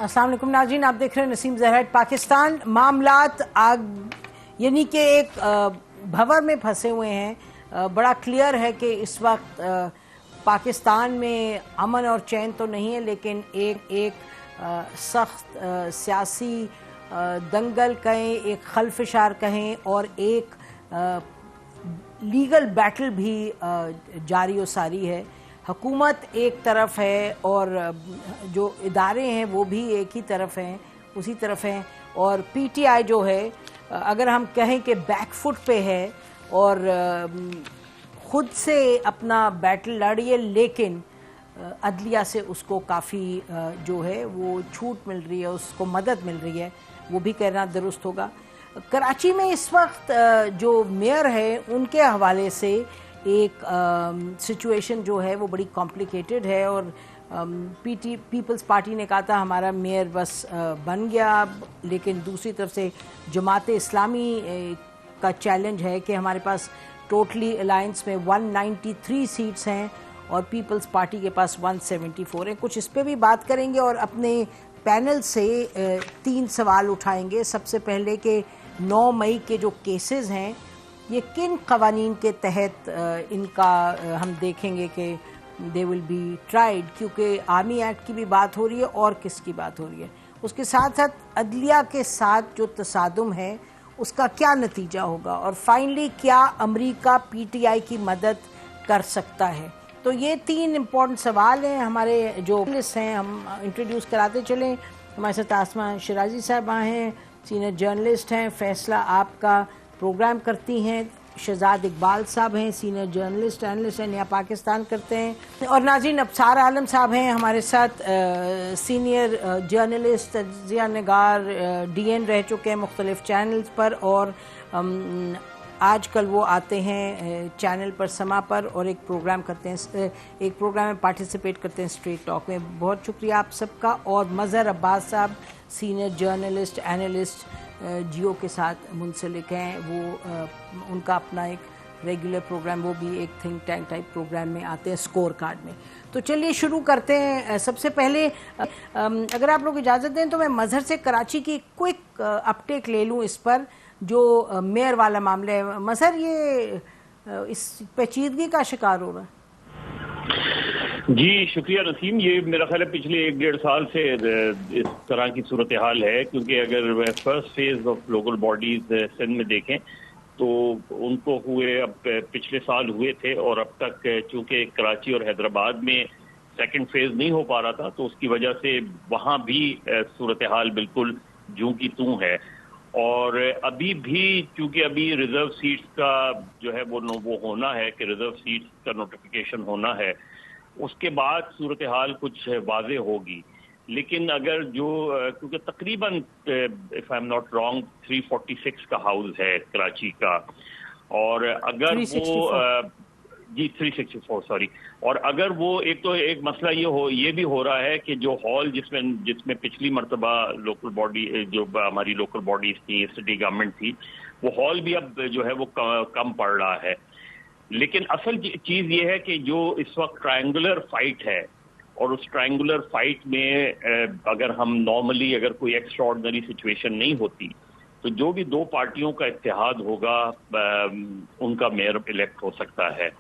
अस्सलाम वालेकुम नाज़रीन, आप देख रहे हैं नसीम ज़हरा पाकिस्तान। मामलात यानी कि एक भंवर में फंसे हुए हैं। बड़ा क्लियर है कि इस वक्त पाकिस्तान में अमन और चैन तो नहीं है, लेकिन एक सख्त सियासी दंगल कहें, एक खलफशार कहें, और एक लीगल बैटल भी जारी व सारी है। हुकूमत एक तरफ है और जो इदारे हैं वो भी एक ही तरफ हैं, उसी तरफ हैं। और पीटीआई जो है, अगर हम कहें कि बैकफुट पे है और ख़ुद से अपना बैटल लड़ रही है, लेकिन अदलिया से उसको काफ़ी जो है वो छूट मिल रही है, उसको मदद मिल रही है, वो भी कहना दुरुस्त होगा। कराची में इस वक्त जो मेयर है उनके हवाले से एक सिचुएशन जो है वो बड़ी कॉम्प्लिकेटेड है। और पीपल्स पार्टी ने कहा था हमारा मेयर बस बन गया, लेकिन दूसरी तरफ से जमात इस्लामी का चैलेंज है कि हमारे पास टोटली अलायंस में 193 सीट्स हैं और पीपल्स पार्टी के पास 174 हैं। कुछ इस पर भी बात करेंगे और अपने पैनल से 3 सवाल उठाएंगे। सबसे पहले कि 9 मई के जो केसेस हैं ये किन कवानीन के तहत इनका हम देखेंगे कि दे विल बी ट्राइड, क्योंकि आर्मी एक्ट की भी बात हो रही है और किसकी बात हो रही है। उसके साथ साथ अदलिया के साथ जो तसादुम है उसका क्या नतीजा होगा, और फाइनली क्या अमेरिका पीटीआई की मदद कर सकता है। तो ये 3 इम्पोर्टेंट सवाल हैं। हमारे जो लिस्ट हैं हम इंट्रोड्यूस कराते चलें। हमारे साथ आसमा शिराजी साहबा हैं, सीनियर जर्नलिस्ट हैं। फैसला आपका प्रोग्राम करती हैं। शहजाद इकबाल साहब हैं, सीनियर जर्नलिस्ट एनालिस्ट हैं, नया पाकिस्तान करते हैं। और नाज़रीन अबसार आलम साहब हैं हमारे साथ, सीनियर जर्नलिस्ट, तज्ज़िया निगार, डीएन रह चुके हैं मुख्तलिफ चैनल्स पर, और आजकल वो आते हैं चैनल पर समा पर और एक प्रोग्राम करते हैं, एक प्रोग्राम में पार्टिसिपेट करते हैं स्ट्रीट टॉक में। बहुत शुक्रिया आप सबका। और मज़हर अब्बास साहब सीनियर जर्नलिस्ट एनालिस्ट जियो के साथ मुंसलिक हैं। वो उनका अपना एक रेगुलर प्रोग्राम, वो भी एक थिंक टैंक टाइप प्रोग्राम में आते हैं स्कोर कार्ड में। तो चलिए शुरू करते हैं। सबसे पहले अगर आप लोग इजाज़त दें तो मैं मज़हर से कराची की क्विक अपडेट ले लूँ इस पर, जो मेयर वाला मामला है। मज़हर, ये इस पेचीदगी का शिकार हो रहा है? जी शुक्रिया नसीम। ये मेरा ख्याल है पिछले 1-1.5 साल से इस तरह की सूरत हाल है, क्योंकि अगर first phase of local bodies Sindh में देखें तो उनको हुए अब पिछले साल हुए थे, और अब तक चूंकि कराची और हैदराबाद में सेकंड फेज नहीं हो पा रहा था तो उसकी वजह से वहाँ भी सूरत हाल बिल्कुल जूं की तूं है। और अभी भी चूंकि अभी रिजर्व सीट्स का जो है वो होना है कि रिजर्व सीट्स का नोटिफिकेशन होना है, उसके बाद सूरत हाल कुछ वाज़े होगी। लेकिन अगर जो क्योंकि तकरीबन if I am not wrong 346 का हाउस है कराची का, और अगर वो जी 364 सॉरी, और अगर वो एक मसला ये भी हो रहा है कि जो हॉल जिसमें पिछली मरतबा लोकल बॉडी जो हमारी लोकल बॉडीज थी, सिटी गवर्नमेंट थी, वो हॉल भी अब जो है वो कम पड़ रहा है। लेकिन असल चीज ये है कि जो इस वक्त ट्रायंगुलर फाइट है, और उस ट्रायंगुलर फाइट में अगर हम नॉर्मली अगर कोई एक्स्ट्राऑर्डिनरी सिचुएशन नहीं होती तो जो भी 2 पार्टियों का इत्तेहाद होगा उनका मेयर इलेक्ट हो सकता है,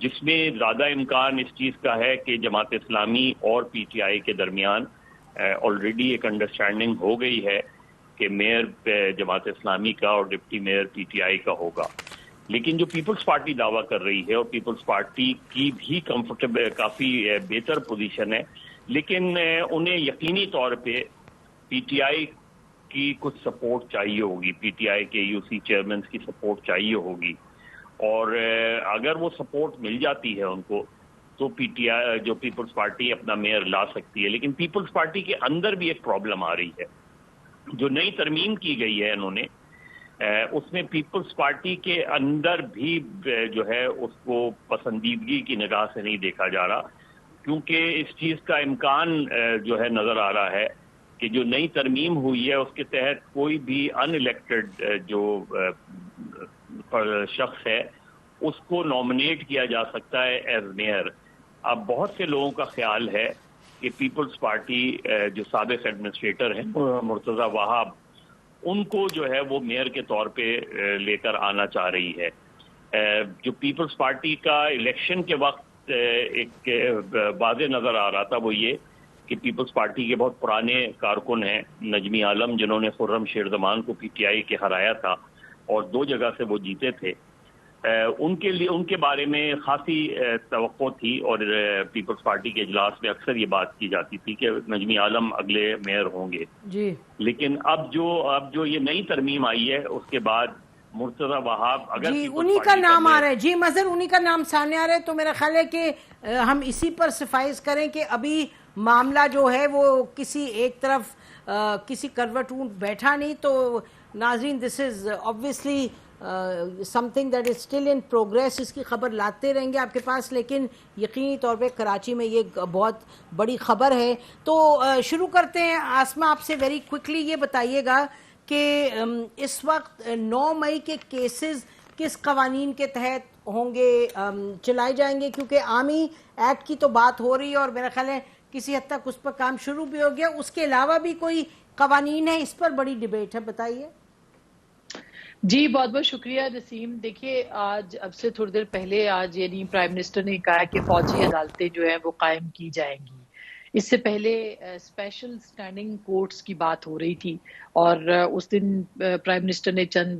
जिसमें ज़्यादा इम्कान इस चीज़ का है कि जमात इस्लामी और पीटीआई के दरमियान ऑलरेडी एक अंडरस्टैंडिंग हो गई है कि मेयर जमात इस्लामी का और डिप्टी मेयर पीटीआई का होगा। लेकिन जो पीपल्स पार्टी दावा कर रही है, और पीपल्स पार्टी की भी कंफर्टेबल काफ़ी बेहतर पोजीशन है, लेकिन उन्हें यकीनी तौर पे पीटीआई की कुछ सपोर्ट चाहिए होगी, पीटीआई के यूसी चेयरमैन की सपोर्ट चाहिए होगी। और अगर वो सपोर्ट मिल जाती है उनको तो पीटीआई जो पीपल्स पार्टी अपना मेयर ला सकती है। लेकिन पीपल्स पार्टी के अंदर भी एक प्रॉब्लम आ रही है। जो नई तरमीम की गई है इन्होंने, उसमें पीपल्स पार्टी के अंदर भी जो है उसको पसंदीदगी की निगाह से नहीं देखा जा रहा, क्योंकि इस चीज़ का इम्कान जो है नज़र आ रहा है कि जो नई तरमीम हुई है उसके तहत कोई भी अनइलेक्टेड जो शख्स है उसको नॉमिनेट किया जा सकता है एज मेयर। अब बहुत से लोगों का ख्याल है कि पीपल्स पार्टी जो साबिक एडमिनिस्ट्रेटर हैं मुर्तज़ा वहाब, उनको जो है वो मेयर के तौर पे लेकर आना चाह रही है। जो पीपल्स पार्टी का इलेक्शन के वक्त एक वाज़ेह नज़र आ रहा था वो ये कि पीपल्स पार्टी के बहुत पुराने कारकुन हैं नजमी आलम, जिन्होंने खुर्रम शेर जमान को पीटीआई के हराया था और 2 जगह से वो जीते थे, उनके लिए उनके बारे में खासी तवक्को थी और पीपल्स पार्टी के इजलास में अक्सर ये बात की जाती थी कि नजमी आलम अगले मेयर होंगे जी। लेकिन अब जो ये नई तरमीम आई है उसके बाद मुर्तज़ा वहाब अगर जी उन्हीं का नाम आ रहा है जी मजहर, उन्हीं का नाम सामने आ रहा है। तो मेरा ख्याल है कि हम इसी पर सिफारिश करें कि अभी मामला जो है वो किसी एक तरफ किसी करवट ऊंट बैठा नहीं। तो नाजरीन, this is obviously something that is still in progress. इसकी खबर लाते रहेंगे आपके पास, लेकिन यकीनी तौर पे कराची में ये बहुत बड़ी खबर है। तो शुरू करते हैं। आसमा, आपसे वेरी क्विकली ये बताइएगा कि इस वक्त 9 मई के केसेस किस कवानीन के तहत होंगे, चलाए जाएंगे? क्योंकि आर्मी एक्ट की तो बात हो रही है और मेरा ख्याल है किसी हद तक उस पर काम शुरू भी हो गया। उसके अलावा भी कोई कवानीन है, इस पर बड़ी डिबेट है, बताइए। जी बहुत बहुत शुक्रिया नसीम। देखिए, आज अब से थोड़ी देर पहले आज यानी प्राइम मिनिस्टर ने कहा कि फौजी अदालतें जो है वो कायम की जाएंगी। इससे पहले स्पेशल स्टैंडिंग कोर्ट्स की बात हो रही थी और उस दिन प्राइम मिनिस्टर ने चंद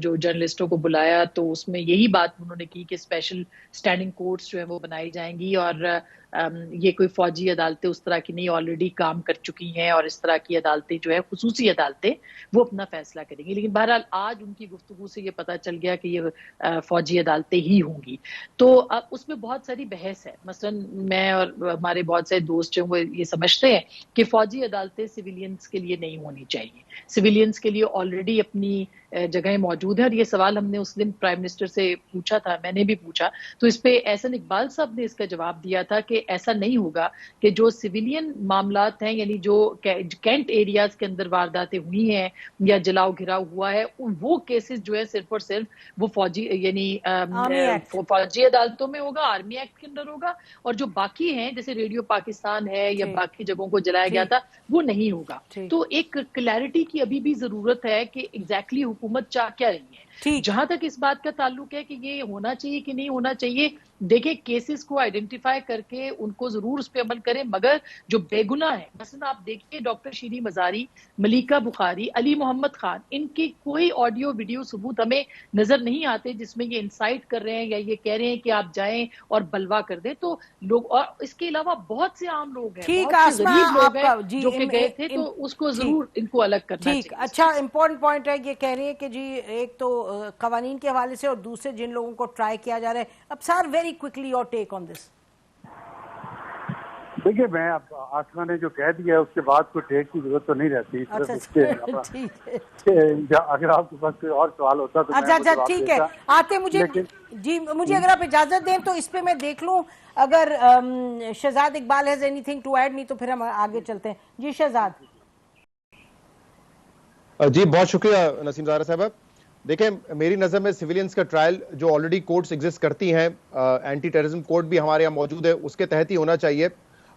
जो जर्नलिस्टों को बुलाया तो उसमें यही बात उन्होंने की कि स्पेशल स्टैंडिंग कोर्ट्स जो है वो बनाई जाएंगी और ये कोई फौजी अदालतें उस तरह की नहीं, ऑलरेडी काम कर चुकी हैं और इस तरह की अदालतें जो है खुसूसी अदालतें वो अपना फैसला करेंगी। लेकिन बहरहाल आज उनकी गुफ्तगू से ये पता चल गया कि ये फौजी अदालतें ही होंगी। तो अब उसमें बहुत सारी बहस है। मसलन मैं और हमारे बहुत सारे दोस्त जो वो ये समझते हैं कि फौजी अदालतें सिविलियंस के लिए नहीं होनी चाहिए। सिविलियंस के लिए ऑलरेडी अपनी जगह मौजूद है और ये सवाल हमने उस दिन प्राइम मिनिस्टर से पूछा था, मैंने भी पूछा, तो इस पे एहसन इकबाल साहब ने इसका जवाब दिया था कि ऐसा नहीं होगा कि जो सिविलियन मामलात हैं यानी जो कैंट एरियाज के अंदर वारदातें हुई हैं या जलाओ घिराव हुआ है वो केसेस जो है सिर्फ और सिर्फ वो फौजी यानी फौजी अदालतों में होगा, आर्मी एक्ट के अंदर होगा, और जो बाकी हैं जैसे रेडियो पाकिस्तान है या बाकी जगहों को जलाया गया था वो नहीं होगा। तो एक क्लैरिटी की अभी भी जरूरत है कि एग्जैक्टली हुकूमत चाह क्या रही है। जहां तक इस बात का ताल्लुक है कि ये होना चाहिए कि नहीं होना चाहिए, देखिए केसेस को आइडेंटिफाई करके उनको जरूर उस पर अमल करें, मगर जो बेगुनाह है, मसलन आप देखिए डॉक्टर शीरी मजारी, मलिका बुखारी, अली मोहम्मद खान, इनके कोई ऑडियो वीडियो सबूत हमें नजर नहीं आते जिसमें ये इंसाइट कर रहे हैं या ये कह रहे हैं कि आप जाएं और बलवा कर दें। तो लोग, और इसके अलावा बहुत से आम लोग हैं, बहुत से गरीब लोग हैं जो कि गए थे, तो उसको जरूर इनको अलग करना चाहिए। अच्छा, इंपॉर्टेंट पॉइंट है। ये कह रही है कि जी एक तो कवानीन के हवाले से और दूसरे जिन लोगों को ट्राई किया जा रहा है। अब sir very quickly your take on this. देखिए, मैं अब आसमा ने जो कह दिया उसके बाद कोई टेक की जरूरत तो नहीं रहती। ठीक है, अगर आपके पास कोई और सवाल होता तो अच्छा ठीक है, आते मुझे जी मुझे अगर आप इजाजत दें तो इस पे मैं देख लूं, अगर Shahzad Iqbal has anything to add, नहीं तो फिर हम आगे चलते हैं। जी शहजाद। जी बहुत शुक्रिया नसीम ज़ाहरा साहब। देखें, मेरी नज़र में सिविलियंस का ट्रायल जो ऑलरेडी कोर्ट्स एग्जिस्ट करती हैं, एंटी टेररिज्म कोर्ट भी हमारे यहाँ मौजूद है, उसके तहत ही होना चाहिए।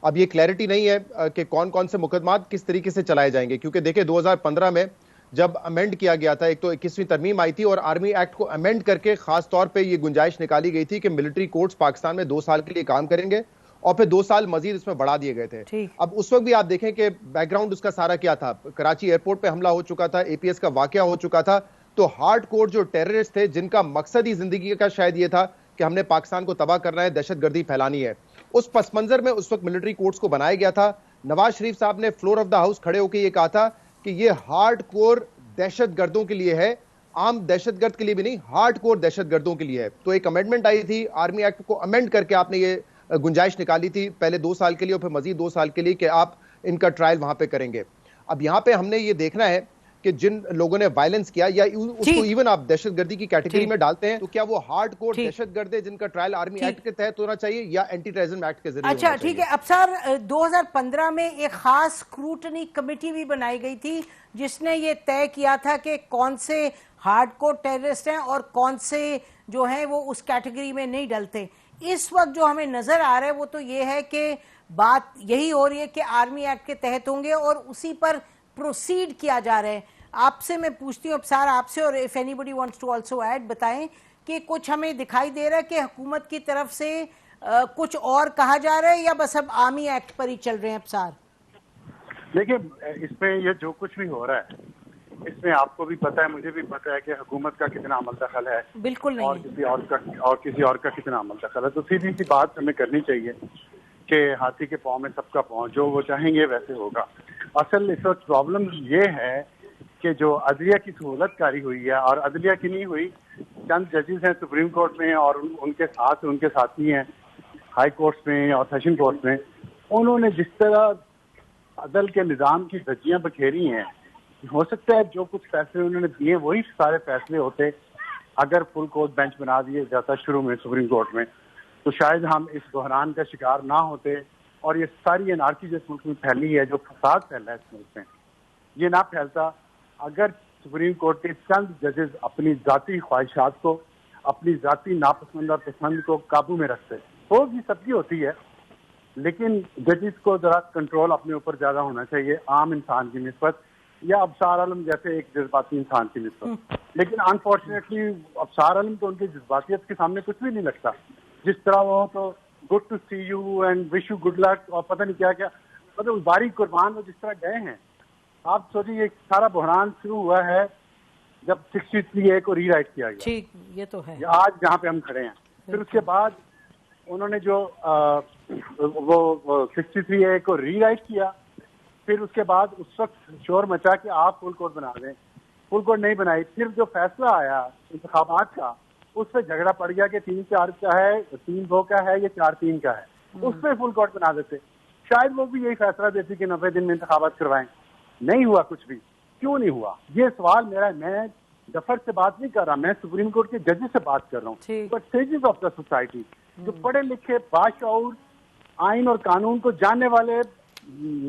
अब ये क्लैरिटी नहीं है कि कौन कौन से मुकदमात किस तरीके से चलाए जाएंगे, क्योंकि देखिए 2015 में जब अमेंड किया गया था, एक तो 21वीं तरमीम आई थी और आर्मी एक्ट को अमेंड करके खास तौर पर यह गुंजाइश निकाली गई थी कि मिलिट्री कोर्ट्स पाकिस्तान में 2 साल के लिए काम करेंगे और फिर 2 साल मजीद इसमें बढ़ा दिए गए थे। अब उस वक्त भी आप देखें कि बैकग्राउंड उसका सारा क्या था। कराची एयरपोर्ट पे हमला हो चुका था, एपीएस का वाकया हो चुका था, तो हार्डकोर जो टेररिस्ट थे जिनका मकसद ही जिंदगी का शायद ये था कि हमने पाकिस्तान को तबाह करना है, दहशतगर्दी फैलानी है, उस पस मंजर में उस वक्त मिलिट्री कोर्ट्स को बनाया गया था। नवाज शरीफ साहब ने फ्लोर ऑफ द हाउस खड़े होकर ये कहा था कि ये हार्डकोर दहशतगर्दों के लिए है, आम दहशतगर्द के लिए भी नहीं, हार्डकोर दहशतगर्दों के लिए है। तो एक अमेंडमेंट आई थी, आर्मी एक्ट को अमेंड करके आपने ये गुंजाइश निकाली थी, पहले 2 साल के लिए और फिर मजीद 2 साल के लिए कि आप इनका ट्रायल वहां पे करेंगे। अब यहां पे हमने ये देखना है कि जिन लोगों ने वायलेंस किया या उसको इवन आप दहशतगर्दी की कैटेगरी में डालते हैं, तो क्या वो हार्डकोर दहशतगर्द है जिनका ट्रायल आर्मी एक्ट के तहत होना चाहिए या एंटी टेररिज्म एक्ट के जरिए? अच्छा ठीक है। अब सर 2015 में एक खास स्क्रूटनी कमेटी भी बनाई गई थी जिसने ये तय किया था कि कौन से हार्डकोर टेररिस्ट हैं और कौन से जो हैं वो उस कैटेगरी में नहीं डलते। इस वक्त जो हमें नजर आ रहा है वो तो ये है कि बात यही हो रही है कि आर्मी एक्ट के तहत होंगे और उसी पर प्रोसीड किया जा रहा है। आपसे मैं पूछती हूँ अफसार आपसे, और if anybody wants to also add, बताएं कि कुछ हमें दिखाई दे रहा है कि हुकूमत की तरफ से कुछ और कहा जा रहा है या बस अब आर्मी एक्ट पर ही चल रहे हैं अफसार? देखिए, इसमें ये जो कुछ भी हो रहा है इसमें आपको भी पता है, मुझे भी पता है कि हुकूमत का कितना अमल दखल है, बिल्कुल नहीं, और किसी और का कितना अमल दखल है। तो सीधी सी बात हमें करनी चाहिए कि हाथी के पाँव में सबका पाँव, जो वो चाहेंगे वैसे होगा। असल इस वक्त प्रॉब्लम ये है कि जो अदलिया की सहूलतकारी हुई है, और अदलिया की नहीं हुई, चंद जजेस हैं सुप्रीम कोर्ट में और उनके साथी हैं हाई कोर्ट्स में और सेशन कोर्ट में, उन्होंने जिस तरह अदल के निज़ाम की धज्जियां बखेरी हैं, हो सकता है जो कुछ फैसले उन्होंने दिए वही सारे फैसले होते अगर फुल कोर्ट बेंच बना दिए जाता शुरू में सुप्रीम कोर्ट में, तो शायद हम इस बहरान का शिकार ना होते, और ये सारी एनार्की जिस मुल्क में फैली है, जो फसाद फैला है इस मुल्क में, ये ना फैलता अगर सुप्रीम कोर्ट के चंद जजेस अपनी जाती ख्वाहिशात को, अपनी जाती नापसंद और पसंद को काबू में रखते। होगी, सबकी होती है, लेकिन जजेस को जरा कंट्रोल अपने ऊपर ज्यादा होना चाहिए आम इंसान की निस्बत, या अफसार आलम जैसे एक जज्बाती इंसान की निस्बत। लेकिन अनफॉर्चुनेटली अफसार आलम तो उनकी जज्बातियत के सामने कुछ भी नहीं लगता। जिस तरह वो तो good to see you and wish you good luck और पता नहीं क्या क्या, मतलब बारीक कुर्बान वो जिस तरह गए हैं। आप सोचिए, ये सारा बहरान शुरू हुआ है जब 63A को रीराइट किया गया। ठीक, ये तो है, आज जहाँ पे हम खड़े हैं। फिर उसके बाद उन्होंने जो वो 63A को रीराइट किया, फिर उसके बाद उस वक्त शोर मचा कि आप फुल कोर्ट बना दें, फुल कोर्ट नहीं बनाई। फिर जो फैसला आया इंतखाबात का, उस पर झगड़ा पड़ गया कि 3-4 का है, 3-2 का है, या 4-3 का है, उस पर फुल कोर्ट बना देते। शायद वो भी यही फैसला देती कि 90 दिन में इंतखाबात करवाएं। नहीं हुआ कुछ भी। क्यों नहीं हुआ, ये सवाल मेरा, मैं दफर से बात नहीं कर रहा, मैं सुप्रीम कोर्ट के जजेस से बात कर रहा हूँ, but sages of the society, जो पढ़े लिखे, बाशऊर, आइन और कानून को जानने वाले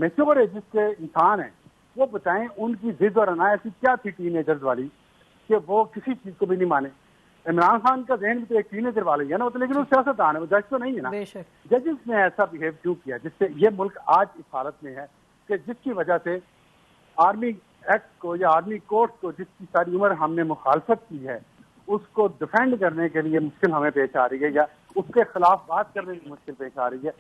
मैच्योर एजेस के इंसान हैं, वो बताएं उनकी जिद और अना ऐसी क्या थी टीनेजर्स वाली कि वो किसी चीज को भी नहीं माने। इमरान खान का जहन भी तो एक टीनेजर वाला ही है ना, तो लेकिन वो सियासतदान है, वो जज तो नहीं है ना। जजेस ने ऐसा बिहेव क्यों किया जिससे ये मुल्क आज इस हालत में है कि जिसकी वजह से आर्मी एक्ट को या आर्मी कोर्ट को, जिसकी सारी उम्र हमने मुखालफत की है, उसको डिफेंड करने के लिए मुश्किल हमें पेश आ रही है, या उसके खिलाफ बात करने की मुश्किल पेश आ रही है।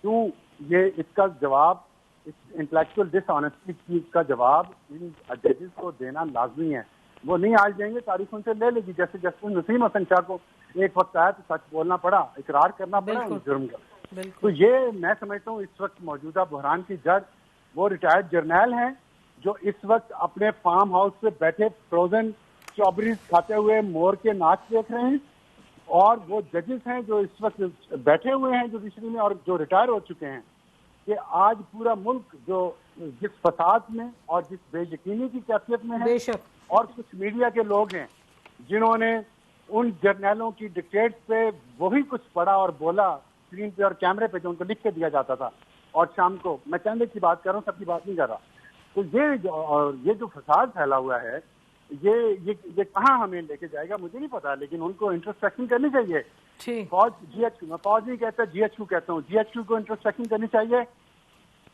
क्यों, ये इसका जवाब, इस इंटेलेक्चुअल डिसऑनेस्टी का जवाब इन जजेस को देना लाजमी है। वो नहीं आज देंगे, तारीख उनसे ले लेगी। जैसे जस्टिस नसीम हसन शाह को एक वक्त आया तो सच बोलना पड़ा, इकरार करना पड़ा उस जुर्म का। तो ये मैं समझता हूँ इस वक्त मौजूदा बहरान की जड़ वो रिटायर्ड जर्नैल हैं, जो इस वक्त अपने फार्म हाउस पे बैठे फ्रोजन स्ट्रॉबेरीज खाते हुए मोर के नाच देख रहे हैं, और वो जजेस हैं जो इस वक्त बैठे हुए हैं जुडिशरी में और जो रिटायर हो चुके हैं, कि आज पूरा मुल्क जो जिस फसाद में और जिस बेयकीनी की कैफियत में है, और कुछ मीडिया के लोग हैं जिन्होंने उन जर्नैलों की डिक्टेट्स पे वही कुछ पढ़ा और बोला स्क्रीन पे और कैमरे पे, जो उनको लिख के दिया जाता था, और शाम को, मैं चंद की बात कर रहा हूँ, सबकी बात नहीं कर रहा। तो ये जो फसाद फैला हुआ है, ये कहाँ हमें लेके जाएगा मुझे नहीं पता, लेकिन उनको इंट्रोस्पेक्शन करनी चाहिए। फौज, GHQ, मैं फौज नहीं कहता, GHQ कहता हूँ, GHQ को इंट्रोस्पेक्शन करनी चाहिए,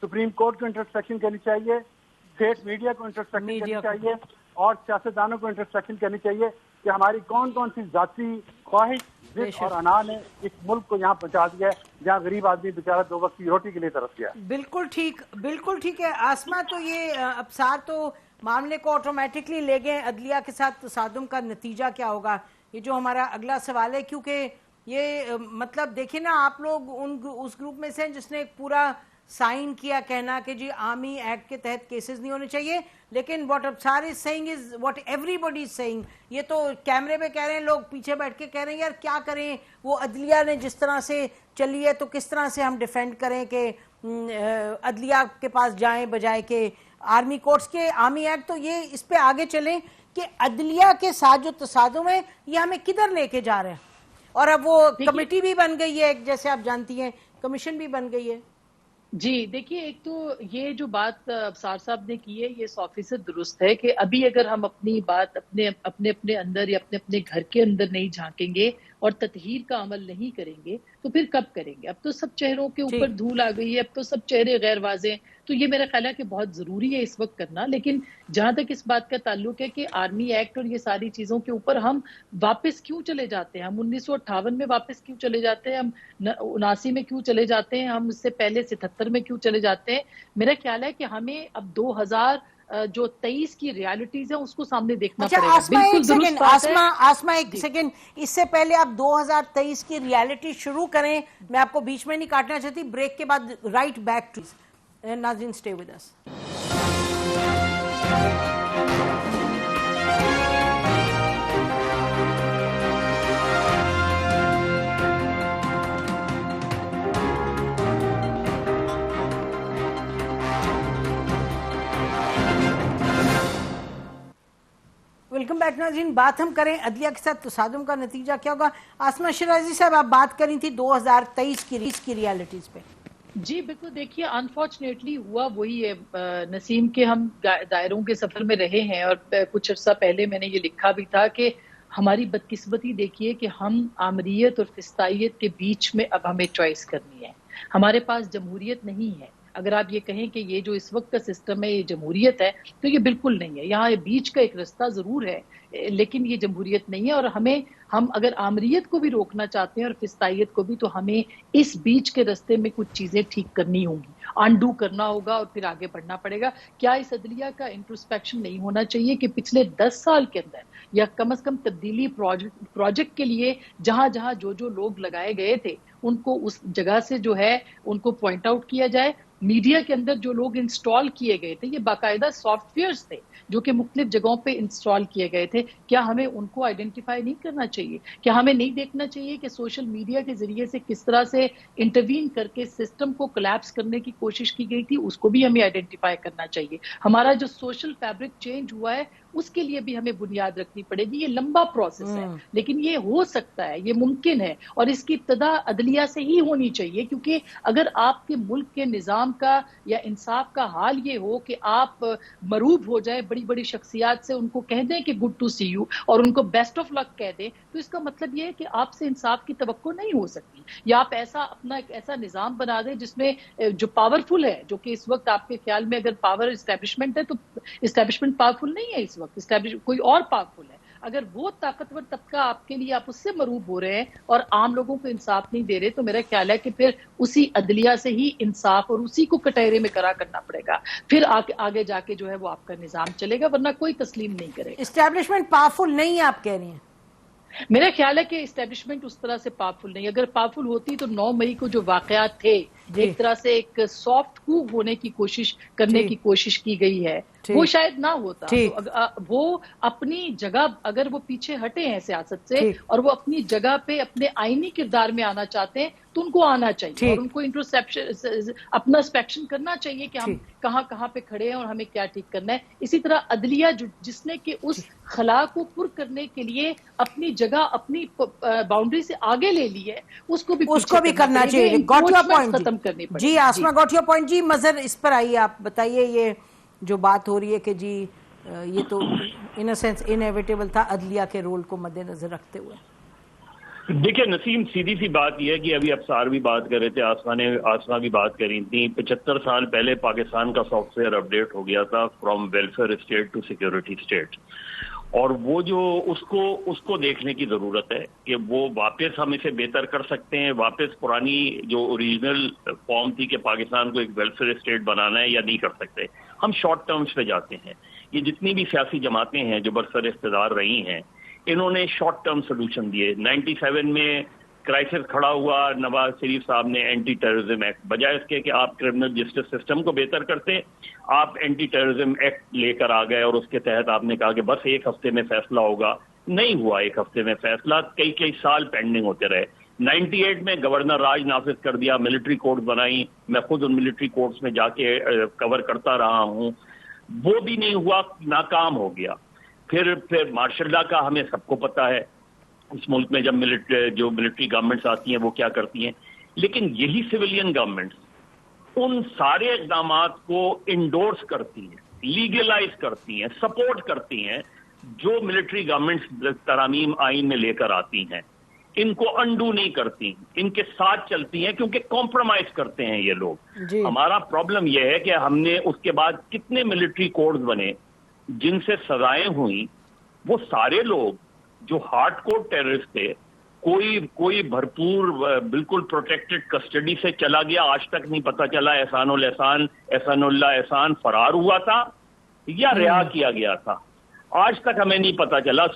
सुप्रीम कोर्ट को इंट्रोस्पेक्शन करनी चाहिए, स्टेट मीडिया को इंट्रोस्पेक्शन करनी चाहिए, और सियासतदानों को इंट्रोस्पेक्शन करनी चाहिए कि हमारी कौन कौन सी जाती ख्वाहिश, जिद और अना ने इस मुल्क को यहाँ पहुंचा दिया है, जहाँ गरीब आदमी बेचारा 2 वक्त की रोटी के लिए तरस गया। बिल्कुल ठीक है आसमा। तो ये अफसार तो मामले को ऑटोमेटिकली ले गए, अदलिया के साथ तसादुम का नतीजा क्या होगा, ये जो हमारा अगला सवाल है। क्योंकि ये मतलब देखिए ना, आप लोग उस ग्रुप में से जिसने एक पूरा साइन किया, कहना कि जी आर्मी एक्ट के तहत केसेस नहीं होने चाहिए, लेकिन what Afsar is saying is what everybody is saying. ये तो कैमरे पे कह रहे हैं, लोग पीछे बैठ के कह रहे हैं यार क्या करें, वो अदलिया ने जिस तरह से चली है तो किस तरह से हम डिफेंड करें कि अदलिया के पास जाएं बजाय के आर्मी कोर्ट्स के। आर्मी एक्ट तो ये इस पे आगे चलें कि अदलिया के साथ जो तसादुम है ये हमें किधर लेके जा रहे हैं। और अब वो कमेटी भी बन गई है, जैसे आप जानती हैं, कमीशन भी बन गई है। जी देखिए, एक तो ये जो बात अफसार साहब ने की है ये 100% दुरुस्त है कि अभी अगर हम अपनी बात अपने अंदर या अपने घर के अंदर नहीं झांकेंगे और ततहीर का अमल नहीं करेंगे तो फिर कब करेंगे? अब तो सब चेहरों के ऊपर धूल आ गई है, अब तो सब चेहरे गैर वाजे हैं। तो ये मेरा ख्याल है कि बहुत जरूरी है इस वक्त करना। लेकिन जहां तक इस बात का ताल्लुक है कि आर्मी एक्ट और ये सारी चीजों के ऊपर हम वापस क्यों चले जाते हैं, हम 1958 में वापस क्यों चले जाते हैं, हम 79 में क्यों चले जाते हैं, हम इससे पहले 77 में क्यों चले जाते हैं? मेरा ख्याल है कि हमें अब 2023 की रियलिटीज है उसको सामने देखना पड़ेगा। आसमा एक सेकंड, इससे पहले आप 2023 की रियलिटी शुरू करें, मैं आपको बीच में नहीं काटना चाहती, ब्रेक के बाद राइट बैक टू नाज़रीन, stay with us. Welcome back नाज़रीन। बात हम करें अदलिया के साथ तसादुम का नतीजा क्या होगा। आसमा शिराजी साहब, आप बात करी थी 2023 की रियलिटीज पे। जी बिल्कुल, देखिए अनफॉर्चुनेटली हुआ वही है नसीम, के हम दायरों के सफर में रहे हैं और कुछ अर्सा पहले मैंने ये लिखा भी था कि हमारी बदकिस्मती देखिए कि हम आमरीयत और फिस्तायत के बीच में अब हमें चॉइस करनी है। हमारे पास जमहूरियत नहीं है। अगर आप ये कहें कि ये जो इस वक्त का सिस्टम है ये जमहूरियत है, तो ये बिल्कुल नहीं है। यहाँ बीच का एक रास्ता जरूर है, लेकिन ये जमहूरियत नहीं है। और हम अगर आमरीयत को भी रोकना चाहते हैं और फिस्तायत को भी, तो हमें इस बीच के रास्ते में कुछ चीजें ठीक करनी होंगी, अनडू करना होगा और फिर आगे बढ़ना पड़ेगा। क्या इस अदलिया का इंट्रोस्पेक्शन नहीं होना चाहिए कि पिछले 10 साल के अंदर या कम से कम तब्दीली प्रोजेक्ट के लिए जहां जहां जो लोग लगाए गए थे उनको उस जगह से जो है उनको पॉइंट आउट किया जाए। मीडिया के अंदर जो लोग इंस्टॉल किए गए थे, ये बाकायदा सॉफ्टवेयर्स थे जो कि मुख्तलिफ जगहों पे इंस्टॉल किए गए थे, क्या हमें उनको आइडेंटिफाई नहीं करना चाहिए? क्या हमें नहीं देखना चाहिए कि सोशल मीडिया के जरिए से किस तरह से इंटरवीन करके सिस्टम को कोलैप्स करने की कोशिश की गई थी, उसको भी हमें आइडेंटिफाई करना चाहिए। हमारा जो सोशल फैब्रिक चेंज हुआ है उसके लिए भी हमें बुनियाद रखनी पड़ेगी। ये लंबा प्रोसेस है, लेकिन ये हो सकता है, ये मुमकिन है और इसकी इब्तदा अदलिया से ही होनी चाहिए। क्योंकि अगर आपके मुल्क के निजाम का या इंसाफ का हाल ये हो कि आप मरूब हो जाए बड़ी बड़ी शख्सियात से, उनको कह दें कि गुड टू सी यू और उनको बेस्ट ऑफ लक कह दें, तो इसका मतलब ये है कि आपसे इंसाफ की तवक्को नहीं हो सकती। या आप अपना एक ऐसा निजाम बना दें जिसमें जो पावरफुल है, जो कि इस वक्त आपके ख्याल में अगर पावर इस्टेब्लिशमेंट है तो इस्टेब्लिशमेंट पावरफुल नहीं है, इस वक्त इस्टेब्लिश कोई और पावरफुल है। अगर वो ताकतवर तबका आपके लिए, आप उससे मरूब हो रहे हैं और आम लोगों को इंसाफ नहीं दे रहे, तो मेरा ख्याल है कि फिर उसी अदलिया से ही इंसाफ और उसी को कटहरे में करा करना पड़ेगा। फिर आगे जाके जो है वो आपका निजाम चलेगा, वरना कोई तस्लीम नहीं करेगा। इस्टेब्लिशमेंट पावरफुल नहीं है आप कह रही हैं? मेरा ख्याल है कि इस्टेब्लिशमेंट उस तरह से पावरफुल नहीं। अगर पावरफुल होती तो 9 मई को जो वाकयात थे, एक तरह से एक सॉफ्ट कू होने की कोशिश करने की कोशिश की गई है, वो शायद ना होता। तो वो अपनी जगह, अगर वो पीछे हटे हैं सियासत से और वो अपनी जगह पे अपने आईनी किरदार में आना चाहते हैं, तो उनको आना चाहिए और उनको इंट्रोस्पेक्शन, अपना स्पेक्शन करना चाहिए कि हम कहाँ पे खड़े हैं और हमें क्या ठीक करना है। इसी तरह अदलिया जिसने कि उस खला को पुर करने के लिए अपनी जगह, अपनी बाउंड्री से आगे ले ली है, उसको भी करना चाहिए। गॉट योर पॉइंट जी। आसमा, गॉट योर पॉइंट जी। मजर, इस पर आइए, आप बताइए ये जो बात हो रही है कि जी ये तो इन अ सेंस इनएविटेबल था अदलिया के रोल को मद्देनजर रखते हुए। देखिए नसीम, सीधी सी बात यह है कि अभी अफसार भी बात कर रहे थे, आसमा भी बात कर रही थी। 75 साल पहले पाकिस्तान का सॉफ्टवेयर अपडेट हो गया था from welfare state to security state, और वो जो उसको देखने की जरूरत है कि वो वापस हम इसे बेहतर कर सकते हैं, वापस पुरानी जो ओरिजिनल फॉर्म थी कि पाकिस्तान को एक वेलफेयर स्टेट बनाना है, या नहीं कर सकते। हम शॉर्ट टर्म्स पे जाते हैं। ये जितनी भी सियासी जमातें हैं जो बरसर इख्तियार रही हैं, इन्होंने शॉर्ट टर्म सोल्यूशन दिए। 97 में क्राइसिस खड़ा हुआ, नवाज शरीफ साहब ने एंटी टेररिज्म एक्ट, बजाय इसके कि आप क्रिमिनल जस्टिस सिस्टम को बेहतर करते, आप एंटी टेररिज्म एक्ट लेकर आ गए और उसके तहत आपने कहा कि बस 1 हफ्ते में फैसला होगा। नहीं हुआ 1 हफ्ते में फैसला, कई साल पेंडिंग होते रहे। 98 में गवर्नर राज नाफिज कर दिया, मिलिट्री कोर्ट बनाई, मैं खुद उन मिलिट्री कोर्ट्स में जाके कवर करता रहा हूं, वो भी नहीं हुआ, नाकाम हो गया। फिर मार्शल लॉ का हमें सबको पता है, इस मुल्क में जब मिलिट्री गवर्नमेंट्स आती हैं वो क्या करती हैं। लेकिन यही सिविलियन गवर्नमेंट्स उन सारे इक़दामात को इंडोर्स करती हैं, लीगलाइज करती हैं, सपोर्ट करती हैं जो मिलिट्री गवर्नमेंट्स तरामीम आइन में लेकर आती हैं। इनको अंडू नहीं करती, इनके साथ चलती हैं, क्योंकि कॉम्प्रोमाइज करते हैं ये लोग। हमारा प्रॉब्लम यह है कि हमने उसके बाद कितने मिलिट्री कोड्स बने जिनसे सजाएं हुई, वो सारे लोग जो हार्डकोर टेररिस्ट थे, कोई भरपूर बिल्कुल प्रोटेक्टेड कस्टडी से चला गया, आज तक नहीं पता चला एहसानुल्लाह एहसान फरार हुआ था या रिहा किया गया था, आज तक हमें नहीं पता चला।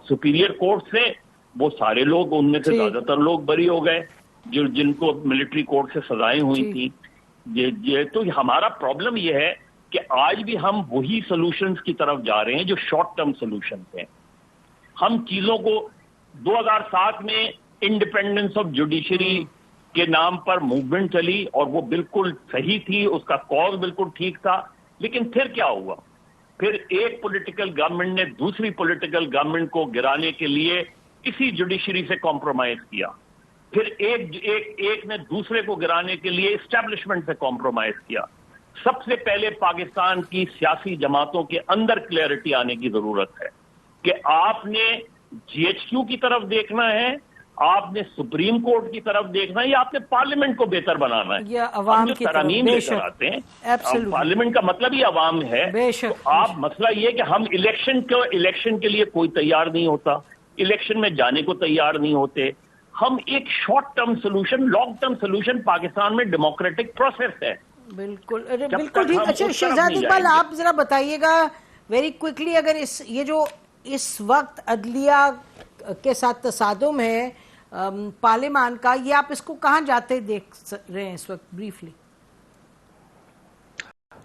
सुपीरियर कोर्ट से वो सारे लोग, उनमें से ज्यादातर लोग बरी हो गए जिनको मिलिट्री कोर्ट से सजाएं हुई थी। ये तो हमारा प्रॉब्लम ये है कि आज भी हम वही सॉल्यूशंस की तरफ जा रहे हैं जो शॉर्ट टर्म सॉल्यूशंस हैं। हम चीजों को 2007 में इंडिपेंडेंस ऑफ जुडिशरी के नाम पर मूवमेंट चली और वो बिल्कुल सही थी, उसका कॉज बिल्कुल ठीक था, लेकिन फिर क्या हुआ? फिर एक पॉलिटिकल गवर्नमेंट ने दूसरी पॉलिटिकल गवर्नमेंट को गिराने के लिए इसी जुडिशरी से कॉम्प्रोमाइज किया, फिर एक ने दूसरे को गिराने के लिए एस्टैब्लिशमेंट से कॉम्प्रोमाइज किया। सबसे पहले पाकिस्तान की सियासी जमातों के अंदर क्लैरिटी आने की जरूरत है कि आपने GHQ की तरफ देखना है, आपने सुप्रीम कोर्ट की तरफ देखना है, या आपने पार्लियामेंट को बेहतर बनाना है। या अवाम की तरमीम लेकर आते हैं, पार्लियामेंट का मतलब ही अवाम है। तो आप मसला ये है कि हम इलेक्शन के लिए कोई तैयार नहीं होता, इलेक्शन में जाने को तैयार नहीं होते। हम एक short term solution, long term solution, Pakistan में डेमोक्रेटिक प्रोसेस है। बिल्कुल बिल्कुल ठीक। अच्छा शहजाद इकबाल, आप जरा बताइएगा वेरी क्विकली, अगर ये जो इस वक्त अदलिया के साथ तसादुम है पार्लियामान का, ये आप इसको कहां जाते देख रहे हैं इस वक्त, ब्रीफली?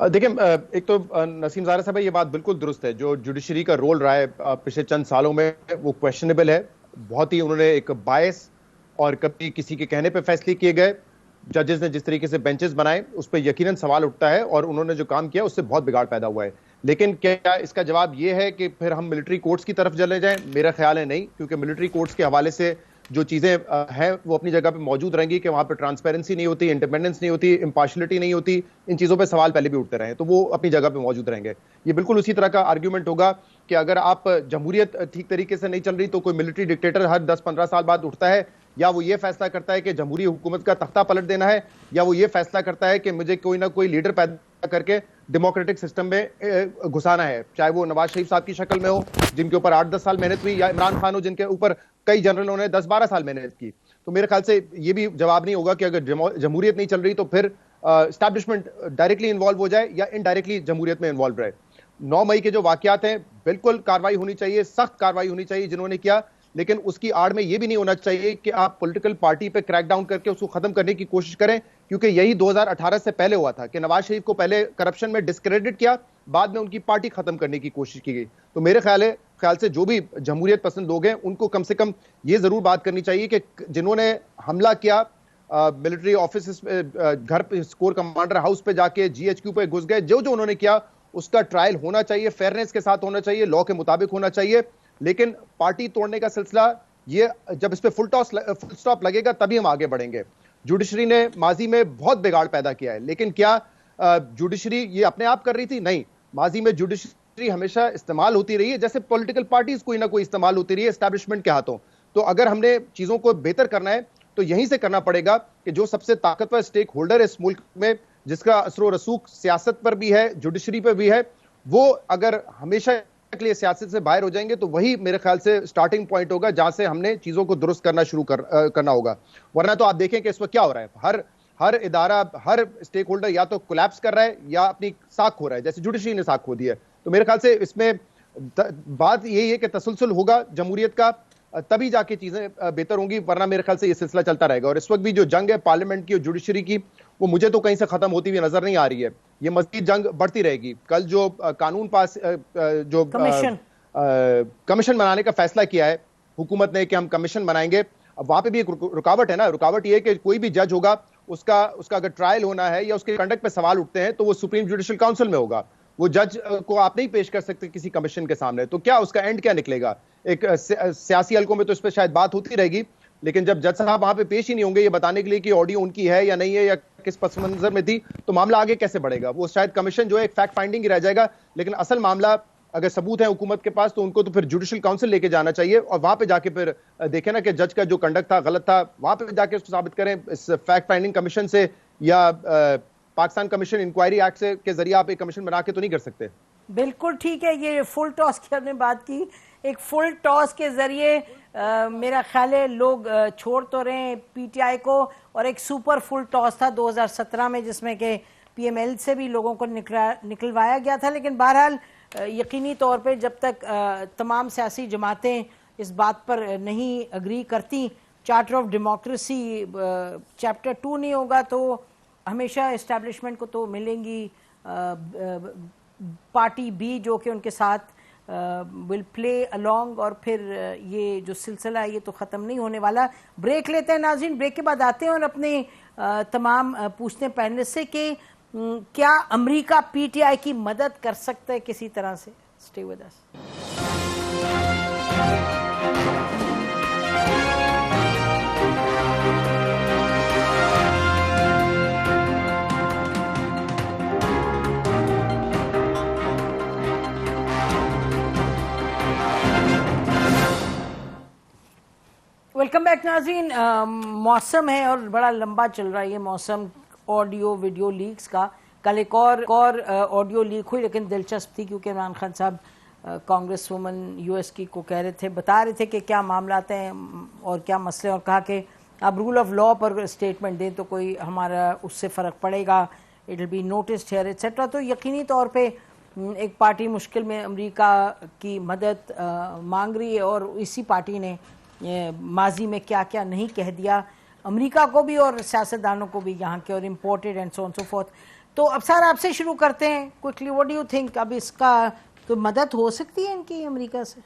देखिए, एक तो नसीम ज़ारा साहब, ये बात बिल्कुल दुरुस्त है, जो जुडिशरी का रोल रहा है पिछले चंद सालों में वो क्वेश्चनेबल है। बहुत ही उन्होंने एक बायस और कभी किसी के कहने पे फैसले किए गए। जजेस ने जिस तरीके से बेंचेस बनाए उस पर यकीनन सवाल उठता है, और उन्होंने जो काम किया उससे बहुत बिगाड़ पैदा हुआ है। लेकिन क्या इसका जवाब ये है कि फिर हम मिलिट्री कोर्ट्स की तरफ चले जाएं? मेरा ख्याल है नहीं, क्योंकि मिलिट्री कोर्ट्स के हवाले से जो चीजें हैं वो अपनी जगह पे मौजूद रहेंगी कि वहां पे ट्रांसपेरेंसी नहीं होती, इंडिपेंडेंस नहीं होती, इंपार्शियलिटी नहीं होती। इन चीजों पे सवाल पहले भी उठते रहे, तो वो अपनी जगह पे मौजूद रहेंगे। ये बिल्कुल उसी तरह का आर्ग्यूमेंट होगा कि अगर आप जमहूरियत ठीक तरीके से नहीं चल रही तो कोई मिलिट्री डिक्टेटर हर 10-15 साल बाद उठता है, या वो ये फैसला करता है कि जमहूरी हुकूमत का तख्ता पलट देना है, या वो ये फैसला करता है कि मुझे कोई ना कोई लीडर पैदा करके डेमोक्रेटिक सिस्टम में घुसाना है, चाहे वो नवाज शरीफ साहब की शक्ल में हो जिनके ऊपर 8-10 साल मेहनत हुई, या इमरान खान हो जिनके ऊपर कई जनरलों ने 10-12 साल मेहनत की। तो मेरे ख्याल से ये भी जवाब नहीं होगा कि अगर जमहूरियत नहीं चल रही तो फिर एस्टैब्लिशमेंट डायरेक्टली इन्वॉल्व हो जाए या इनडायरेक्टली जमहूरियत में इन्वॉल्व रहे। 9 मई के जो वाकयात हैं, बिल्कुल कार्रवाई होनी चाहिए, सख्त कार्रवाई होनी चाहिए जिन्होंने किया, लेकिन उसकी आड़ में यह भी नहीं होना चाहिए कि आप पॉलिटिकल पार्टी पे क्रैकडाउन करके उसको खत्म करने की कोशिश करें, क्योंकि यही 2018 से पहले हुआ था कि नवाज शरीफ को पहले करप्शन में डिस्क्रेडिट किया, बाद में उनकी पार्टी खत्म करने की कोशिश की गई। तो मेरे ख्याल से जो भी जमहूरियत पसंद लोग हैं उनको कम से कम ये जरूर बात करनी चाहिए कि जिन्होंने हमला किया मिलिट्री ऑफिस घर पे, कोर कमांडर हाउस पे जाके GHQ पे घुस गए, जो उन्होंने किया उसका ट्रायल होना चाहिए, फेयरनेस के साथ होना चाहिए, लॉ के मुताबिक होना चाहिए। लेकिन पार्टी तोड़ने का सिलसिला, ये जब इस पे फुल स्टॉप लगेगा तभी हम आगे बढ़ेंगे। जुडिशरी ने माजी में बहुत बिगाड़ पैदा किया है, लेकिन क्या जुडिशरी ये अपने आप कर रही थी? नहीं, माजी में जुडिशरी हमेशा इस्तेमाल होती रही है, जैसे पॉलिटिकल पार्टीज कोई ना कोई इस्तेमाल होती रही है एस्टैब्लिशमेंट के हाथों। तो अगर हमने चीजों को बेहतर करना है तो यहीं से करना पड़ेगा कि जो सबसे ताकतवर स्टेक होल्डर है इस मुल्क में, जिसका असर रसूख सियासत पर भी है, जुडिशरी पर भी है, वो अगर हमेशा के लिए सियासत से बाहर हो जाएंगे तो वही मेरे ख्याल से स्टार्टिंग पॉइंट होगा जहां से हमने चीजों को दुरुस्त करना शुरू करना होगा। वरना तो आप देखें कि इस वक्त क्या हो रहा है, हर इदारा, हर स्टेक होल्डर या तो कोलैप्स कर रहा है या अपनी साख खो रहा है, जैसे जुडिशरी ने साख खो दी है। तो मेरे ख्याल से इसमें बात यही है कि तसलसल होगा जमहूरियत का, तभी जाके चीजें बेहतर होंगी, वरना मेरे ख्याल से ये सिलसिला चलता रहेगा। और इस वक्त भी जो जंग है पार्लियामेंट की और जुडिशरी की, वो मुझे तो कहीं से खत्म होती हुई नजर नहीं आ रही है, ये मजीद जंग बढ़ती रहेगी। कल जो कानून पास, जो कमीशन बनाने का फैसला किया है हुकूमत ने कि हम कमीशन बनाएंगे, अब वहां पे भी एक रुकावट है ना। रुकावट ये है कि कोई भी जज होगा, उसका अगर ट्रायल होना है या उसके कंडक्ट पे सवाल उठते हैं तो वो सुप्रीम जुडिशियल काउंसिल में होगा, वो जज को आप नहीं पेश कर सकते किसी कमीशन के सामने। तो क्या उसका एंड क्या निकलेगा? एक सियासी हलकों में तो इस पर शायद बात होती रहेगी, लेकिन जब जज साहब वहां पे पेश ही नहीं होंगे ये बताने के लिए कि ऑडियो उनकी है या नहीं है या किस पस मंजर में थी, तो मामला आगे कैसे बढ़ेगा? वो शायद कमीशन जो है एक फैक्ट फाइंडिंग ही रह जाएगा, लेकिन असल मामला अगर सबूत है हुकूमत के पास तो उनको तो फिर जुडिशल काउंसिल लेके जाना चाहिए और वहां पे जाके फिर देखें ना कि जज का जो कंडक्ट था गलत था, वहां पे जाके उसको साबित करें। इस फैक्ट फाइंडिंग कमीशन से या पाकिस्तान कमीशन इंक्वायरी एक्ट से के जरिए आप एक कमीशन बना के तो नहीं कर सकते। बिल्कुल ठीक है, ये फुल टॉस की हमने बात की, एक फुल टॉस के जरिए मेरा ख्याल है लोग छोड़ तो रहे हैं पीटीआई को, और एक सुपर फुल टॉस था 2017 में जिसमें कि पीएमएल से भी लोगों को निकलवाया गया था। लेकिन बहरहाल यकीनी तौर पे जब तक तमाम सियासी जमातें इस बात पर नहीं अग्री करती, चार्टर ऑफ डेमोक्रेसी चैप्टर 2 नहीं होगा, तो हमेशा इस्टेब्लिशमेंट को तो मिलेंगी पार्टी बी जो कि उनके साथ विल प्ले अलोंग, और फिर ये जो सिलसिला है ये तो ख़त्म नहीं होने वाला। ब्रेक लेते हैं नाज़रीन, ब्रेक के बाद आते हैं और अपने तमाम पूछते हैं पैनलिस्ट से कि क्या अमेरिका पीटीआई की मदद कर सकता है किसी तरह से। Stay with us. Welcome back नाज़रीन। मौसम है और बड़ा लंबा चल रहा है ये मौसम ऑडियो वीडियो लीक्स का। कल एक और ऑडियो लीक हुई, लेकिन दिलचस्प थी क्योंकि इमरान खान साहब कांग्रेस वुमन यूएस की को कह रहे थे, बता रहे थे कि क्या मामला हैं और क्या मसले, और कहा कि आप रूल ऑफ लॉ पर स्टेटमेंट दें तो कोई हमारा उससे फ़र्क पड़ेगा, it will be noticed here etcetera. तो यकीनी तौर पे एक पार्टी मुश्किल में अमेरिका की मदद मांग रही है, और इसी पार्टी ने माजी में क्या क्या नहीं कह दिया अमेरिका को भी और सियासतदानों को भी यहाँ के, और imported and so on so fourth. तो अब सर आपसे शुरू करते हैं quickly, what do you think, अब इसका तो मदद हो सकती है इनकी अमेरिका से?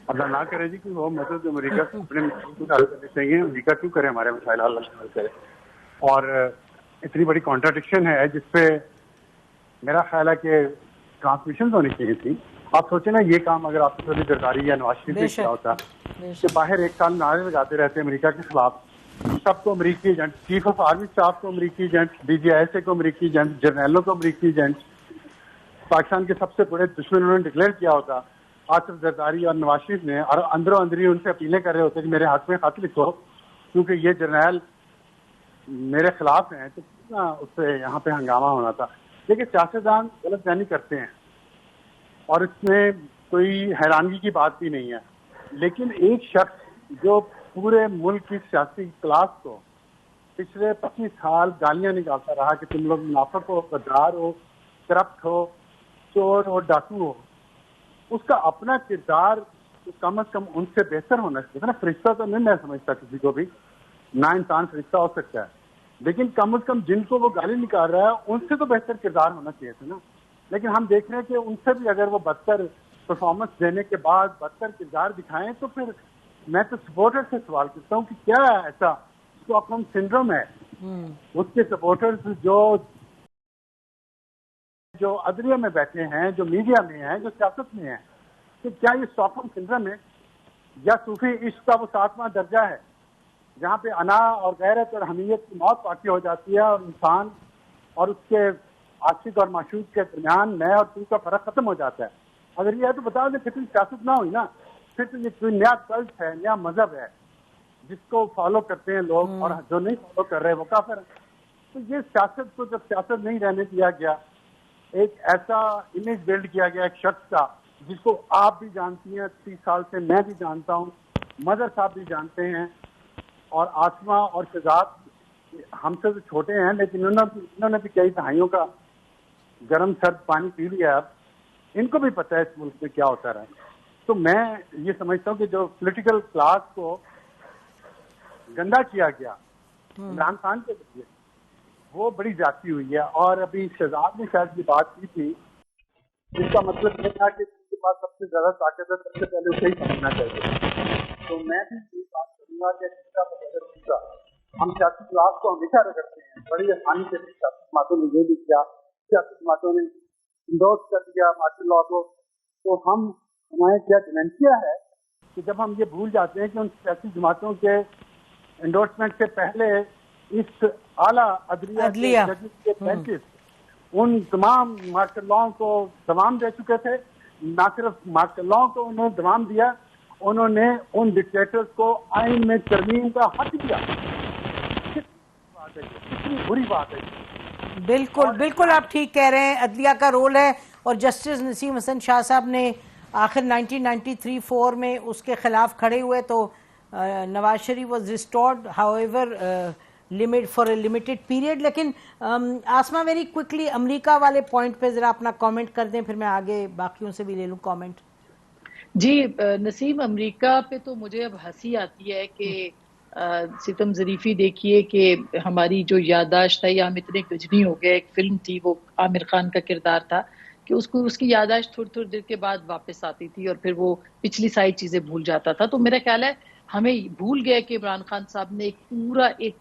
अल्लाह ना करे जी कि वो मदद अमेरिका से अपने मसले हल करने चाहिए, अमेरिका क्यों करे हमारे मसाइल हल करे। और इतनी बड़ी कॉन्ट्राडिक्शन है जिसपे मेरा ख्याल है कि ट्रांसमिशन होनी चाहिए थी। आप सोचे ना, ये काम अगर आपको थोड़ी जरदारी या नवाज शरीफ ने किया होता कि बाहर एक साल नारे लगाते रहते अमेरिका के खिलाफ, सबको अमेरिकी agent, chief of army staff को अमेरिकी एजेंट, DGISA को अमेरिकी एजेंट, जर्नैलों को अमेरिकी एजेंट, पाकिस्तान के सबसे बड़े दुश्मन उन्होंने डिक्लेयर किया होता आसिफ जरदारी और नवाज शरीफ ने, और अंदरों अंदरी उनसे अपीलें कर रहे होते कि मेरे हक में खत लिखो क्योंकि ये जर्नैल मेरे खिलाफ हैं, तो कितना उससे यहाँ पे हंगामा होना था। लेकिन सियासतदान गलत फहमी करते हैं और इसमें कोई हैरानगी की बात भी नहीं है। लेकिन एक शख्स जो पूरे मुल्क की सियासी क्लास को पिछले 25 साल गालियां निकालता रहा कि तुम लोग मुनाफिक हो, गद्दार हो, करप्ट हो, चोर हो, डाकू हो, उसका अपना किरदार कम से कम उनसे बेहतर होना चाहिए ना। फरिश्ता तो नहीं मैं समझता किसी को भी, ना इंसान फरिश्ता हो सकता है, लेकिन कम से कम जिनको वो गाली निकाल रहा है उनसे तो बेहतर किरदार होना चाहिए था ना। लेकिन हम देख रहे हैं कि उनसे भी अगर वो बदतर परफॉर्मेंस देने के बाद बदतर किरदार दिखाएं, तो फिर मैं तो सपोर्टर से सवाल करता हूँ कि क्या ऐसा स्टॉकहोम सिंड्रोम है उसके सपोर्टर्स जो अदलिया में बैठे हैं, जो मीडिया में हैं, जो सियासत में हैं, कि क्या ये स्टॉकहोम सिंड्रोम है या सूफी इश्क का वो 7वां दर्जा है जहाँ पे अना और गैरत और हमीयत की मौत वाक़ई हो जाती है और इंसान और उसके आशिक और माशूक के दरमियान मैं और तू का फर्क खत्म हो जाता है। अगर ये है तो बता दें, फिर सियासत ना हुई ना, फिर तो ये कोई नया कल्ट है, नया मजहब है जिसको फॉलो करते हैं लोग, और जो नहीं फॉलो कर रहे वो काफिर है। तो ये सियासत को जब सियासत नहीं रहने दिया गया, एक ऐसा इमेज बिल्ड किया गया एक शख्स का जिसको आप भी जानती हैं, 30 साल से मैं भी जानता हूँ, मदर साहब भी जानते हैं, और आसमा और शहजाद हमसे तो छोटे हैं, लेकिन इन्होंने भी कई दहाइयों का गर्म सर्द पानी पी लिया। अब इनको भी पता है इस मुल्क में क्या होता रहा। तो मैं ये समझता हूँ कि जो पॉलिटिकल क्लास को गंदा किया गया इमरान खान के जरिए, वो बड़ी जाती हुई है। और अभी शहजाद ने शायद ये बात की थी, इसका मतलब ये था कि उसके पास सबसे ज्यादा ताकत है, सबसे पहले उसे ही समझना चाहिए। तो मैं भी ये बात करूंगा कि हम सियासी क्लास को हमेशा रगड़ते हैं बड़ी आसानी से। सियासी जमातों ने ये भी किया, सियासी जमातों ने इंडोर्स कर दिया मार्शल लॉ को। तो हमारे क्या डिमेंशिया है कि जब हम ये भूल जाते हैं कि उन सियासी जमातों के एंडोर्समेंट से पहले इस आला अदलिया के बेंचेस उन तमाम मार्शल लॉ को दवाम दे चुके थे। ना सिर्फ मार्शल लॉ को उन्होंने दवाम दिया, उन्होंने उन डिक्टेटर्स को आइन में तरमीम का हक दिया। कितनी बुरी बात है। बिल्कुल बिल्कुल आप ठीक कह रहे हैं, अदलिया का रोल है। और जस्टिस नसीम हसन शाह साहब ने आखिर 1993-4 में उसके खिलाफ खड़े हुए तो Nawaz Sharif was restored, however limit for a limited period. लेकिन आसमा वेरी क्विकली अमेरिका वाले पॉइंट पे जरा अपना कमेंट कर दें, फिर मैं आगे बाकियों से भी ले लूं कमेंट। जी नसीम, अमेरिका पे तो मुझे अब हंसी आती है कि सितम ज़रीफी देखिए कि हमारी जो यादाश्त है, या हम इतने गजनी हो गए। एक फिल्म थी, वो आमिर खान का किरदार था कि उसकी यादाश्त थोड़ी थोड़ी देर के बाद वापस आती थी और फिर वो पिछली सारी चीजें भूल जाता था। तो मेरा ख्याल है हमें भूल गया कि इमरान खान साहब ने एक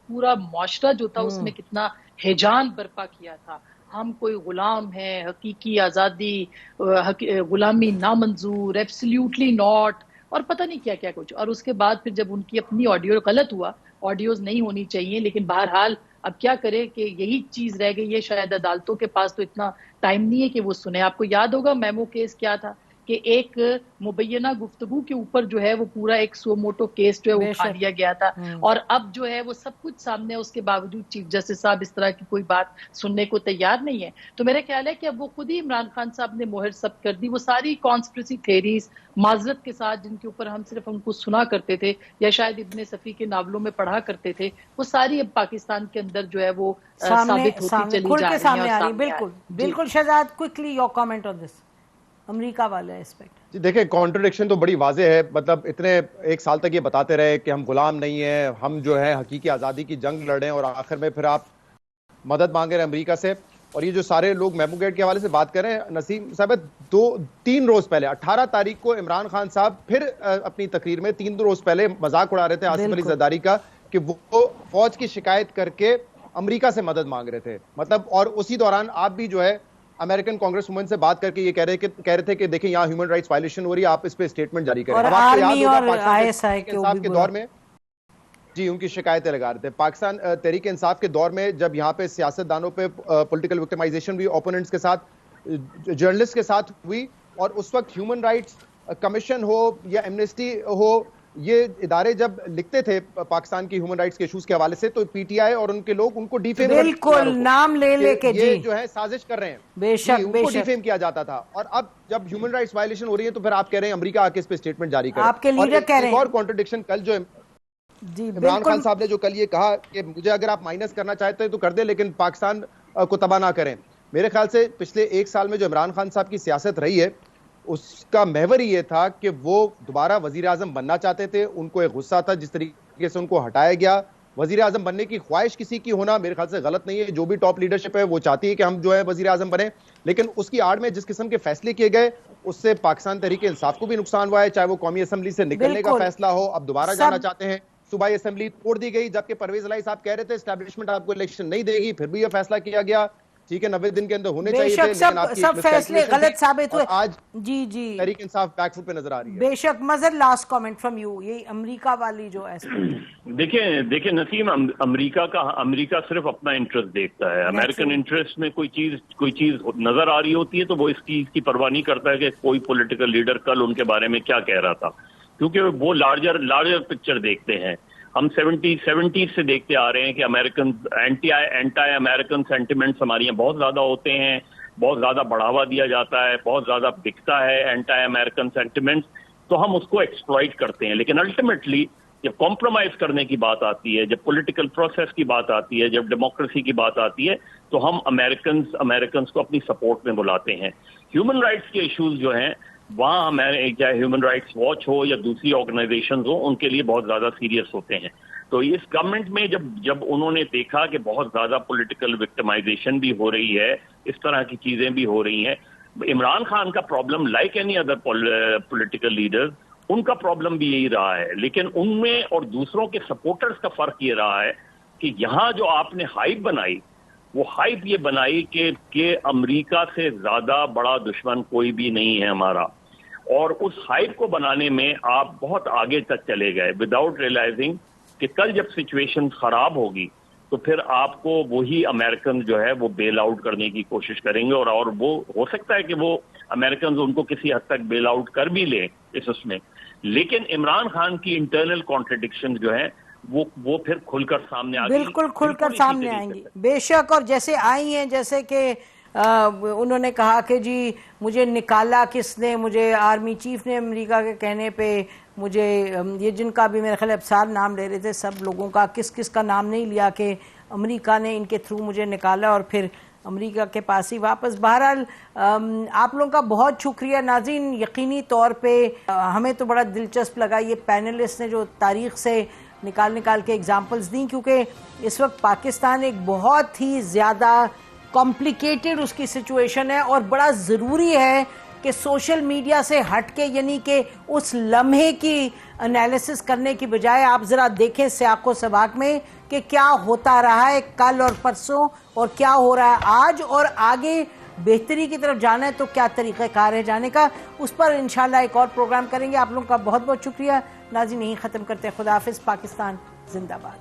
पूरा मुआशरा जो था उसमें कितना हिजान बर्पा किया था। हम कोई गुलाम हैं, हकीकी आज़ादी, गुलामी नामंजूर, एब्सोल्युटली नॉट, और पता नहीं क्या क्या कुछ। और उसके बाद फिर जब उनकी अपनी ऑडियो गलत हुआ, ऑडियोज नहीं होनी चाहिए, लेकिन बहरहाल अब क्या करें कि यही चीज रह गई है। शायद अदालतों के पास तो इतना टाइम नहीं है कि वो सुने। आपको याद होगा मेमो केस क्या था कि एक मुबैना गुफ्तगू के ऊपर जो है वो पूरा एक सुमोटो केस जो है वो उठा लिया गया था, और अब जो है वो सब कुछ सामने है, उसके बावजूद चीफ जस्टिस साहब इस तरह की कोई बात सुनने को तैयार नहीं है। तो मेरा ख्याल है कि अब वो खुद ही इमरान खान साहब ने मोहर सब कर दी। वो सारी कॉन्स्पिरेसी थेरीज माजरत के साथ, जिनके ऊपर हम सिर्फ उनको सुना करते थे या शायद इब्ने सफी के नावलों में पढ़ा करते थे, वो सारी अब पाकिस्तान के अंदर जो है वो साबित होती चली जा रही है। बिल्कुल बिल्कुल। Shahzad, quickly your comment on this America वाला एस्पेक्ट। जी देखिए, कॉन्ट्रडिक्शन तो बड़ी वाजे है। मतलब इतने एक साल तक ये बताते रहे कि हम गुलाम नहीं है, हम जो है हकीकी आज़ादी की जंग लड़े, और आखिर में फिर आप मदद मांगे रहे अमेरिका से। और ये जो सारे लोग मेमो गेट के हवाले से बात कर रहे हैं, नसीम साहब, 2-3 रोज पहले 18 तारीख को इमरान खान साहब फिर अपनी तकरीर में 3 रोज पहले मजाक उड़ा रहे थे आसिफ अली जरदारी का कि वो फौज की शिकायत करके अमेरिका से मदद मांग रहे थे। मतलब, और उसी दौरान आप भी जो है अमेरिकन कांग्रेस वुमेन से बात करके ये कह रहे थे कि देखिए यहाँ ह्यूमन राइट्स वायलेशन हो रही है, आप इस पे स्टेटमेंट जारी करें। और अब आपको याद होगा ISI के दौर में जी उनकी शिकायतें लगा रहे थे। पाकिस्तान तहरीक इंसाफ के दौर में जब यहाँ पे सियासतदानों पे पॉलिटिकल विक्टिमाइजेशन भी ओपोनेंट्स के साथ, जर्नलिस्ट के साथ हुई, और उस वक्त ह्यूमन राइट्स कमीशन हो या एमनेस्टी हो, ये इदारे जब लिखते थे पाकिस्तान की ह्यूमन राइट्स के इश्यूज के हवाले से, तो पीटीआई और उनके लोग उनको डिफेम, बिल्कुल नाम ले लेके ये जो है साजिश कर रहे हैं, बेशक उनको डिफेम किया जाता था। और अब जब ह्यूमन राइट्स वायलेशन हो रही है तो फिर आप कह रहे हैं अमेरिका आके इस पे स्टेटमेंट जारी करे। आपके लीडर कह रहे हैं। और कॉन्ट्रडिक्शन कल जो इमरान खान साहब ने जो कल ये कहा कि मुझे अगर आप माइनस करना चाहते हैं तो कर दे, लेकिन पाकिस्तान को तबाह ना करें। मेरे ख्याल से पिछले 1 साल में जो इमरान खान साहब की सियासत रही है, उसका महवर ये था कि वो दोबारा वजीर आजम बनना चाहते थे। उनको एक गुस्सा था जिस तरीके से उनको हटाया गया। वजीर आजम बनने की ख्वाहिश किसी की होना मेरे ख्याल से गलत नहीं है। जो भी टॉप लीडरशिप है वो चाहती है कि हम जो है वजीर आजम बने, लेकिन उसकी आड़ में जिस किस्म के फैसले किए गए उससे पाकिस्तान तहरीक इंसाफ को भी नुकसान हुआ है, चाहे वो कौमी असम्बली से निकलने का फैसला हो, अब दोबारा जाना चाहते हैं। सूबाई असम्बली तोड़ दी गई, जबकि परवेज इलाही साहब कह रहे थे एस्टैब्लिशमेंट आपको इलेक्शन नहीं देगी, फिर भी यह फैसला किया गया। ठीक है, 90 दिन के अंदर होने चाहिए थे, लेकिन आपकी सब फैसले गलत साबित हुए। आज जी तहरीक इंसाफ बैकफुट पे नजर आ रही है। बेशक। मजर, लास्ट कमेंट फ्रॉम यू, ये अमेरिका वाली जो देखिए नसीम, अमेरिका सिर्फ अपना इंटरेस्ट देखता है। अमेरिकन इंटरेस्ट में कोई चीज नजर आ रही होती है तो वो इसकी परवाह नहीं करता है कि कोई पॉलिटिकल लीडर कल उनके बारे में क्या कह रहा था, क्योंकि वो लार्जर पिक्चर देखते हैं। हम 70s से देखते आ रहे हैं कि अमेरिकन एंटी अमेरिकन सेंटिमेंट्स हमारे यहाँ बहुत ज्यादा होते हैं, बहुत ज्यादा बढ़ावा दिया जाता है, बहुत ज्यादा बिकता है एंटी अमेरिकन सेंटिमेंट्स, तो हम उसको एक्सप्लॉइट करते हैं। लेकिन अल्टीमेटली जब कॉम्प्रोमाइज करने की बात आती है, जब पॉलिटिकल प्रोसेस की बात आती है, जब डेमोक्रेसी की बात आती है, तो हम अमेरिकन को अपनी सपोर्ट में बुलाते हैं। ह्यूमन राइट्स के इश्यूज जो हैं वहाँ हमारे, चाहे ह्यूमन राइट्स वॉच हो या दूसरी ऑर्गेनाइजेशंस हो, उनके लिए बहुत ज्यादा सीरियस होते हैं। तो इस गवर्नमेंट में जब उन्होंने देखा कि बहुत ज्यादा पॉलिटिकल विक्टिमाइजेशन भी हो रही है, इस तरह की चीजें भी हो रही हैं, इमरान खान का problem like any other political leader, उनका प्रॉब्लम भी यही रहा है। लेकिन उनमें और दूसरों के सपोर्टर्स का फर्क ये रहा है कि यहाँ जो आपने हाइप बनाई, वो हाइप ये बनाई कि अमेरिका से ज्यादा बड़ा दुश्मन कोई भी नहीं है हमारा, और उस हाइप को बनाने में आप बहुत आगे तक चले गए विदाउट रियलाइजिंग कि कल जब सिचुएशन खराब होगी तो फिर आपको वही अमेरिकन जो है वो बेल आउट करने की कोशिश करेंगे, और वो हो सकता है कि वो अमेरिकन उनको किसी हद तक बेल आउट कर भी ले उसमें, लेकिन इमरान खान की इंटरनल कॉन्ट्रडिक्शन जो है वो फिर खुलकर सामने आ बिल्कुल खुलकर सामने आएंगी बेशक। और जैसे आई हैं, जैसे कि उन्होंने कहा कि जी मुझे निकाला किसने, मुझे आर्मी चीफ ने अमेरिका के कहने पे मुझे, ये जिनका भी मेरे ख्याल अफसार नाम ले रहे थे, सब लोगों का किस किस का नाम नहीं लिया कि अमेरिका ने इनके थ्रू मुझे निकाला और फिर अमेरिका के पास ही वापस। बहरहाल आप लोगों का बहुत शुक्रिया नाज़रीन। यकीनी तौर पे हमें तो बड़ा दिलचस्प लगा ये पैनलिस्ट ने जो तारीख से निकाल के एग्जाम्पल्स दी, क्योंकि इस वक्त पाकिस्तान एक बहुत ही ज़्यादा कॉम्प्लिकेटेड उसकी सिचुएशन है और बड़ा ज़रूरी है कि सोशल मीडिया से हट के, यानी कि उस लम्हे की एनालिसिस करने की बजाय आप ज़रा देखें सियाक़ो सबाक में कि क्या होता रहा है कल और परसों और क्या हो रहा है आज, और आगे बेहतरी की तरफ जाना है तो क्या तरीक़ाकार है जाने का, उस पर इंशाल्लाह एक और प्रोग्राम करेंगे। आप लोगों का बहुत बहुत शुक्रिया नाज़रीन। यहीं ख़त्म करते हैं। खुदा हाफ़िज़। पाकिस्तान जिंदाबाद।